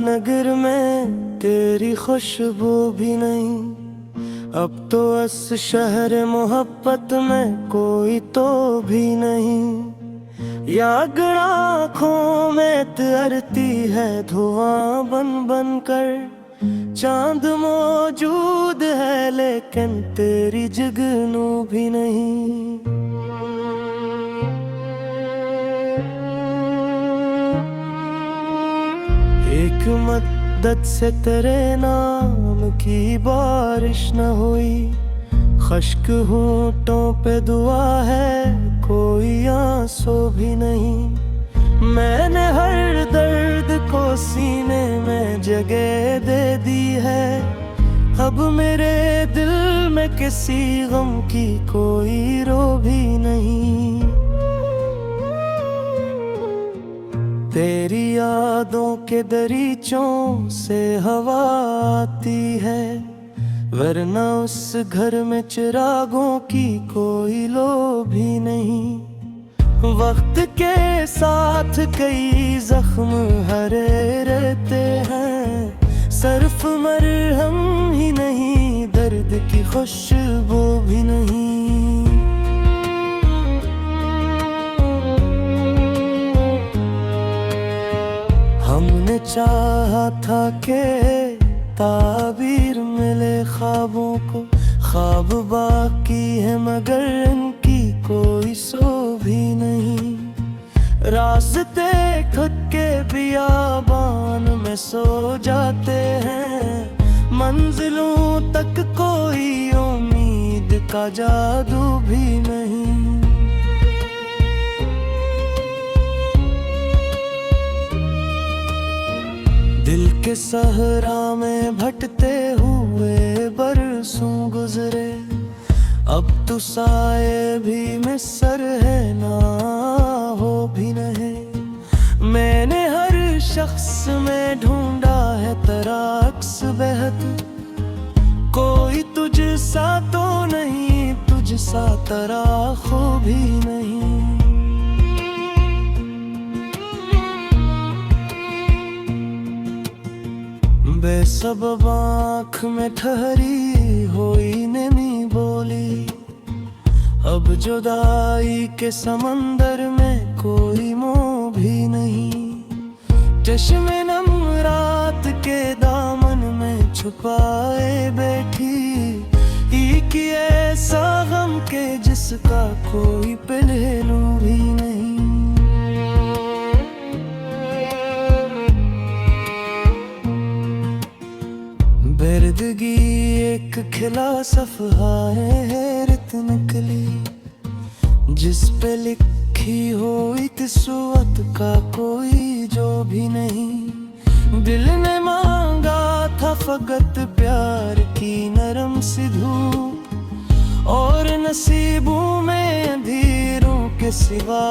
नगर में तेरी खुशबू भी नहीं। अब तो इस शहर मोहब्बत में कोई तो भी नहीं। याद आँखों में तैरती है धुआं बन बन कर। चांद मौजूद है लेकिन तेरी जुगनू भी नहीं। एक मद्दत से तेरे नाम की बारिश न हुई। खश्क होंठों पे दुआ है कोई आंसू भी नहीं। मैंने हर दर्द को सीने में जगह दे दी है। अब मेरे दिल में किसी गम की कोई रो भी नहीं। तेरी यादों के दरीचों से हवा आती है, वरना उस घर में चिरागों की कोई लो भी नहीं। वक्त के साथ कई जख्म हरे रहते हैं, सिर्फ मरहम ही नहीं दर्द की खुशबू भी नहीं। हमने चाहा था कि ताबीर मिले ख्वाबों को। ख्वाब बाकी है मगर इनकी कोई सो भी नहीं। रास्ते खुद के बियाबान में सो जाते हैं, मंजिलों तक कोई उम्मीद का जादू भी नहीं। दिल के सहरा में भटते हुए बरसों गुजरे, अब तो साए भी मिसर है ना हो भी नहीं। मैंने हर शख्स में ढूंढा है तेरा अक्स बेहद, कोई तुझ सा तो नहीं तुझ सा तेरा खूब भी नहीं। बेसबब आँख में ठहरी हुई नमी बोली, अब जुदाई के समंदर में कोई मोह भी नहीं। चश्मे नम रात के दामन में छुपाए बैठी, एक ऐसा गम के जिसका कोई पहलू भी नहीं। बेर्दगी एक खिला सफ़हा है हैरत निकली, जिस पे लिखी हो इत्सुअत का कोई जो भी नहीं। दिल ने मांगा था फकत प्यार की नरम सी धूप, और नसीबों में अंधेरों के सिवा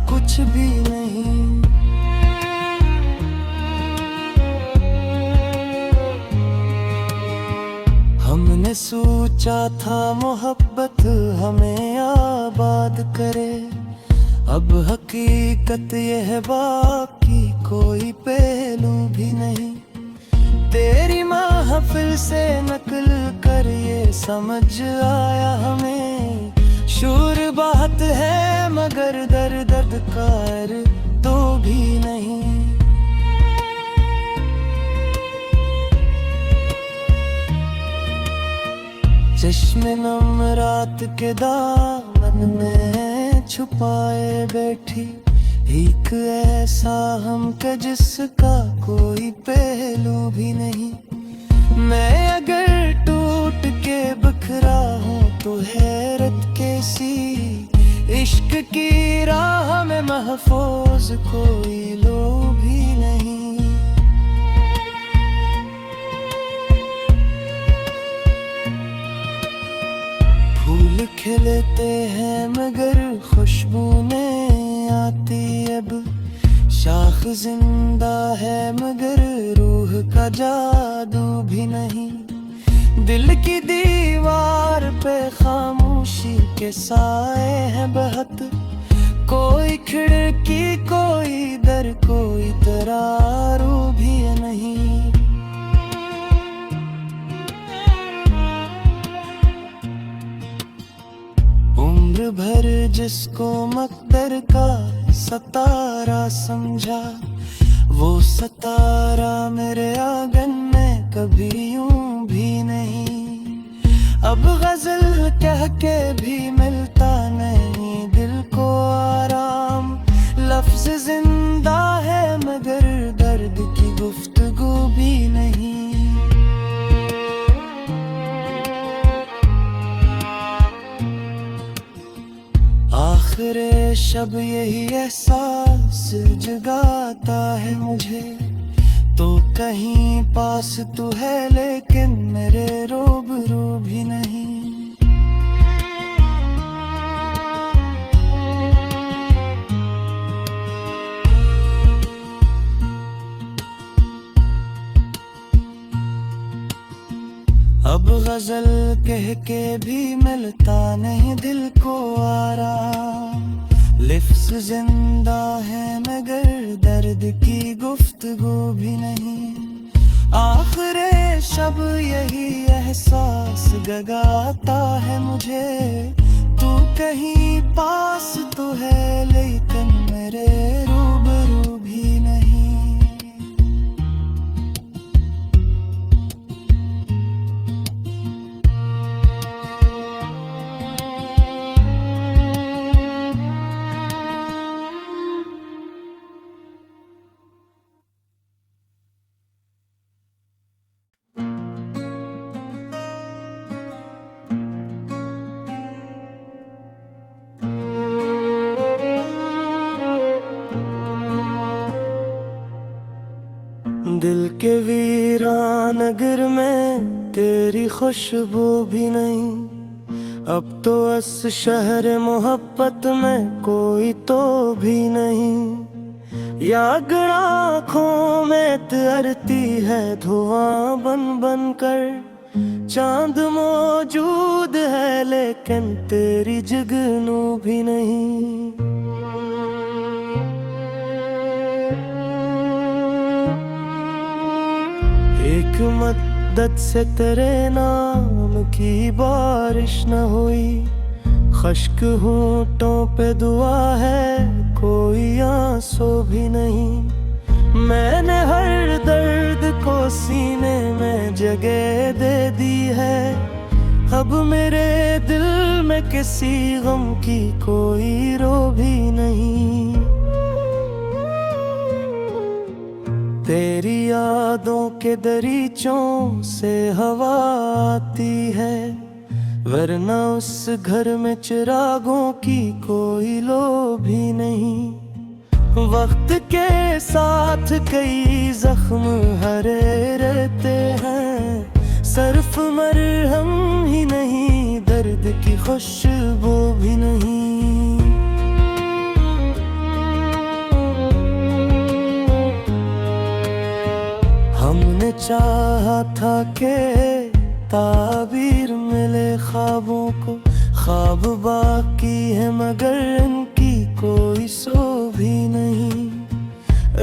कुछ भी नहीं। हमने सोचा था मोहब्बत हमें आबाद करे, अब हकीकत यह है बाकी कोई पहलू भी नहीं। तेरी महफिल से नकल कर ये समझ आया हमें, शूर बात है मगर दर्द कार तो भी नहीं। चश्मे नम रात के दामन में छुपाए बैठी, एक ऐसा हम का जिसका कोई पहलू भी नहीं। मैं अगर टूट के बिखरा हूँ तो हैरत कैसी, इश्क की राह में महफूज कोई लो भी नहीं। फूल खिलते हैं मगर खुशबू नहीं आती अब, शाख जिंदा है मगर रूह का जादू भी नहीं। दिल की दीवार पे खामोशी के साए हैं बहत, कोई खिड़की कोई दर कोई दरारू भी नहीं। जिसको मकदर का सतारा समझा, वो सतारा मेरे आंगन में कभी यूं भी नहीं। अब गजल कह के भी मिलता नहीं दिल को आराम, लफ्ज जिंदा है मगर दर्द की गुफ्तगू भी नहीं। आखिरे शब यही एहसास जगाता है मुझे, तो कहीं पास तू है लेकिन मेरे रूबरू भी नहीं। अब गजल कह के भी मिलता नहीं दिल को आराम, लिफ्स जिंदा है मगर दर्द की गुफ्तगू भी नहीं। आखिरे शब यही एहसास जगाता है मुझे, तू कहीं पास तो है लेकिन मेरे रूबरू भी नहीं। दिल के वीरान नगर में तेरी खुशबू भी नहीं, अब तो इस शहर मोहब्बत में कोई तो भी नहीं। याद आँखों में तैरती है धुआं बन बन कर, चांद मौजूद है लेकिन तेरी जुगनू भी नहीं। एक मद्दत से तेरे नाम की बारिश न हुई, खश्क होंठों पे दुआ है कोई आंसू भी नहीं। मैंने हर दर्द को सीने में जगह दे दी है, अब मेरे दिल में किसी गम की कोई रो भी नहीं। तेरी यादों के दरीचों से हवा आती है, वरना उस घर में चिरागों की कोई लो भी नहीं। वक्त के साथ कई जख्म हरे रहते हैं, सिर्फ मरहम ही नहीं दर्द की खुशबू भी नहीं। हमने चाहा था कि ताबीर मिले ख्वाबों को, ख्वाब बाकी है मगर इनकी कोई सो भी नहीं।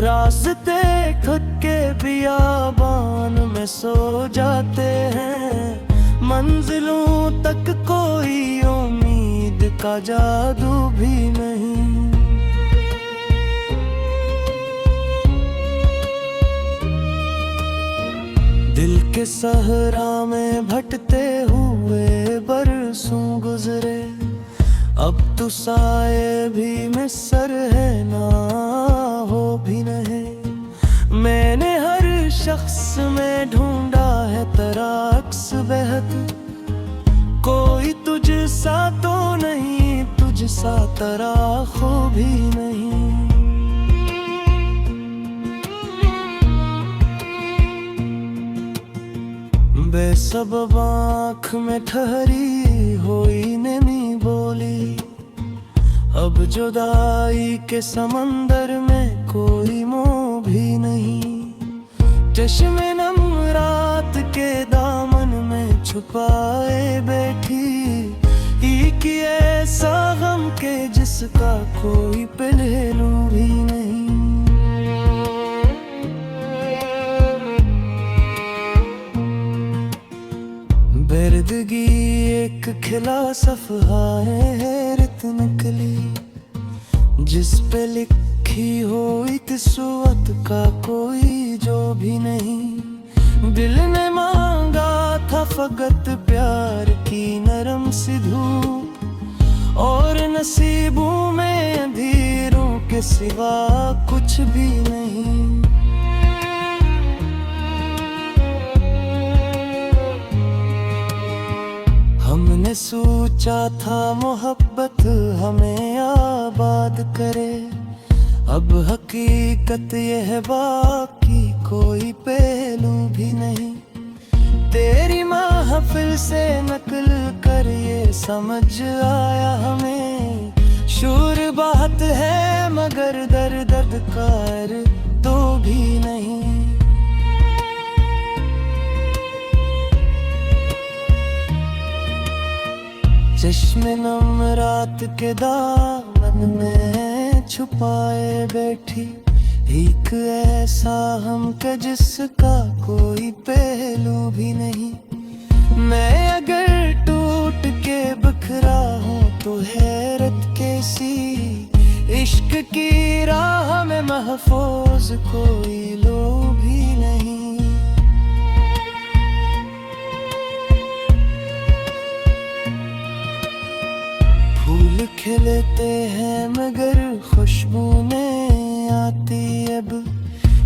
रास्ते खुद के बियाबान में सो जाते हैं, मंजिलों तक कोई उम्मीद का जादू भी नहीं। दिल के सहरा में भटते हुए बरसों गुजरे, अब तो साए भी मिसर है ना हो भी नहीं। मैंने हर शख्स में ढूंढा है तेरा अक्स बेहद, कोई तुझ सा तो नहीं तुझ सा तेरा खूबी नहीं। बेसबब आँख में ठहरी हुई नैनी बोली, अब जुदाई के समंदर में कोई मोह भी नहीं। चश्मे नम रात के दामन में छुपाए बैठी, एक ऐसा गम के जिसका कोई पहलू भी नहीं। बेर्दगी एक खिला सफ़हा है खत निकली, जिस पे लिखी हो इत्सुअत का कोई जो भी नहीं। दिल ने मांगा था फकत प्यार की नरम सी धूप, और नसीबों में अंधेरों के सिवा कुछ भी नहीं। हमने सोचा था मोहब्बत हमें आबाद करे, अब हकीकत यह है बाकी कोई पहलू भी नहीं। तेरी महफिल से नकल कर ये समझ आया हमें, शूर बात है मगर दर्द कर तो भी नहीं। चश्मे नम रात के दामन में छुपाए बैठी, एक ऐसा हम के जिसका कोई पहलू भी नहीं। मैं अगर टूट के बिखरा हूँ तो हैरत कैसी, इश्क की राह में महफूज कोई लो भी नहीं। फूल खिलते हैं मगर खुशबू नहीं आती अब,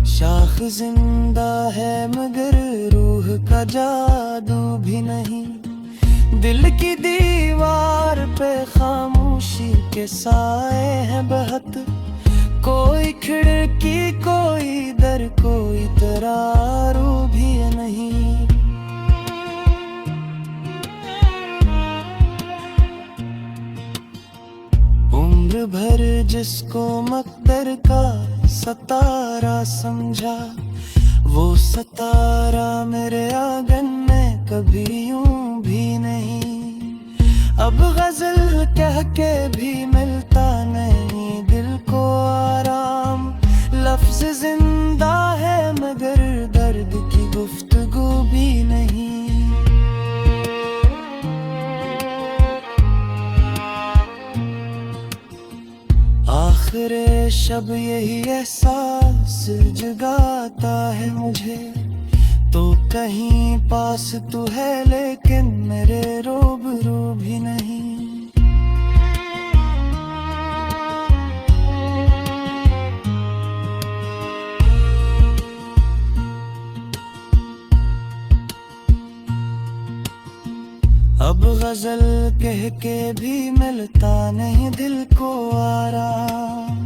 शाख जिंदा है मगर रूह का जादू भी नहीं। दिल की दीवार पे खामोशी के साए हैं बहत, कोई खिड़की कोई दर कोई दरारू भी नहीं। उम्र भर जिसको मकदर का सतारा समझा, वो सतारा मेरे आंगन में कभी यूं भी नहीं। अब गजल कह के भी मिलता नहीं दिल को आराम, लफ्ज जिंदा है मगर दर्द की गुफ्तगू भी नहीं। आखिर शब यही एहसास जगाता है मुझे, तो कहीं पास तू है लेकिन मेरे रूबरू भी नहीं। अब गजल कह के भी मिलता नहीं दिल को आराम,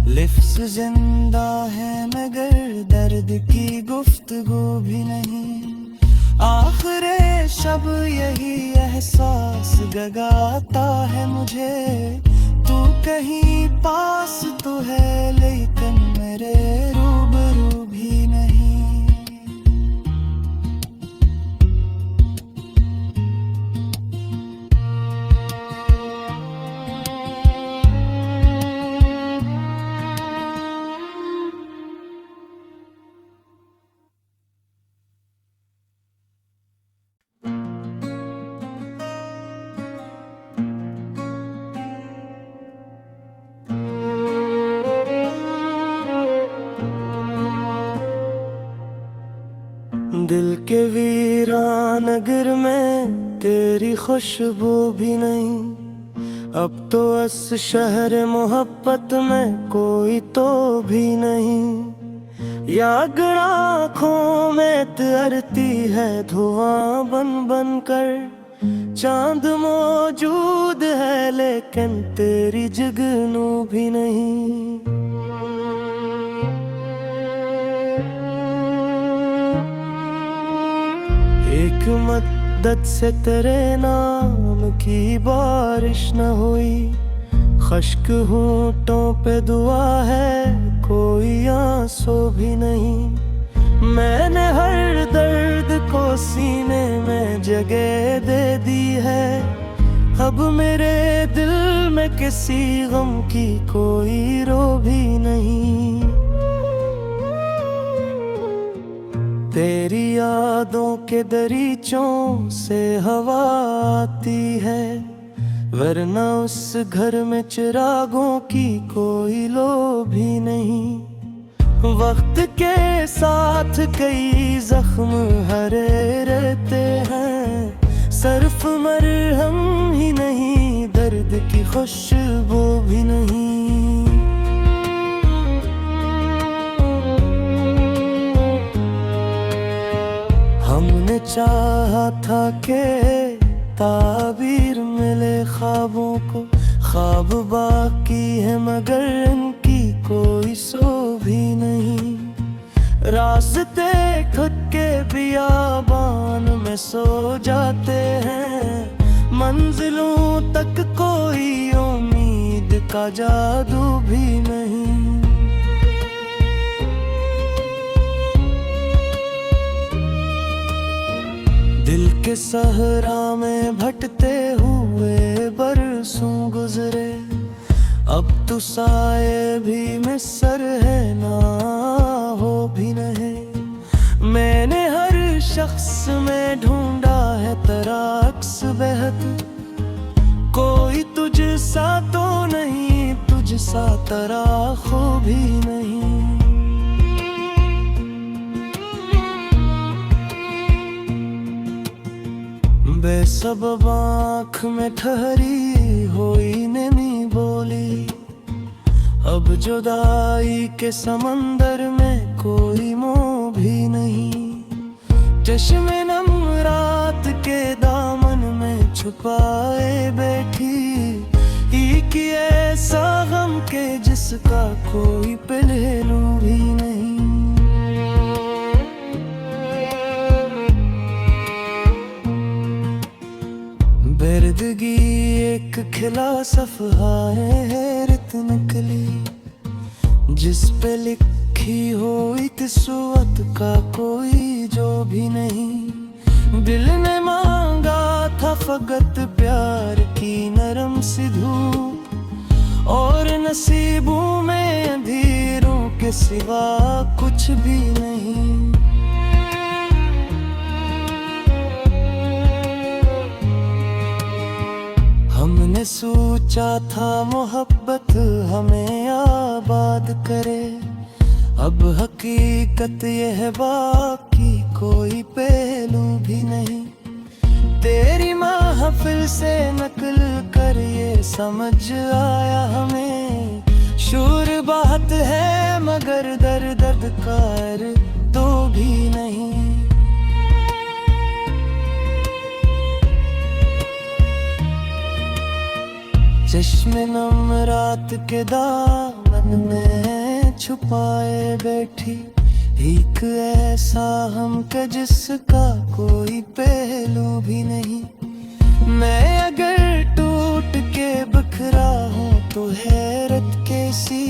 लिफ्स जिंदा है मगर दर्द की गुफ्तगू भी नहीं। आखिर शब यही एहसास जगाता है मुझे, तू कहीं पास तो है लेकिन मेरे रूबरू भी नहीं। दिल के वीरान नगर में तेरी खुशबू भी नहीं, अब तो इस शहर मोहब्बत में कोई तो भी नहीं। या अगर आँखों में तैरती है धुआं बन बन कर, चांद मौजूद है लेकिन तेरी जुगनू भी नहीं। एक मद्दत से तेरे नाम की बारिश न हुई, खश्क होंठों पे दुआ है कोई आंसू भी नहीं। मैंने हर दर्द को सीने में जगह दे दी है, अब मेरे दिल में किसी गम की कोई रो भी नहीं। तेरी यादों के दरीचों से हवा आती है, वरना उस घर में चिरागों की कोई लो भी नहीं। वक्त के साथ कई जख्म हरे रहते हैं, सिर्फ मरहम ही नहीं, दर्द की खुशबू भी नहीं। हमने चाहा था कि ताबीर मिले ख्वाबों को, ख्वाब बाकी है मगर इनकी कोई सो भी नहीं। रास्ते खुद के बियाबान में सो जाते हैं, मंजिलों तक कोई उम्मीद का जादू भी नहीं। दिल के सहरा में भटते हुए बरसों गुजरे, अब तो साए भी मिसर है ना हो भी नहीं। मैंने हर शख्स में ढूंढा है तेरा अक्स बेहद, कोई तुझ सा तो नहीं, तुझ सा तेरा खूब भी नहीं। बेसबब आँख में ठहरी हुई नैनी बोली, अब जुदाई के समंदर में कोई मोह भी नहीं। चश्मे नम रात के दामन में छुपाए बैठी, एक ऐसा गम के जिसका कोई पहलू भी नहीं। बेर्दगी एक खिला सफ़हा है रित निकली, जिस पे लिखी हो इत्सुअत का कोई जो भी नहीं। दिल ने मांगा था फकत प्यार की नरम सी धूप, और नसीबों में अंधेरों के सिवा कुछ भी नहीं। हमने सोचा था मोहब्बत हमें आबाद करे, अब हकीकत यह है बाकी कोई पहलू भी नहीं। तेरी महफिल से नकल कर ये समझ आया हमें, शूर बात है मगर दर्द कार तो भी नहीं। चश्मे नम रात के दामन में छुपाए बैठी, एक ऐसा हम का जिसका कोई पहलू भी नहीं। मैं अगर टूट के बिखरा हूँ तो हैरत कैसी,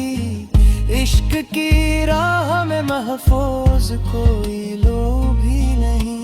इश्क की राह में महफूज कोई लो भी नहीं।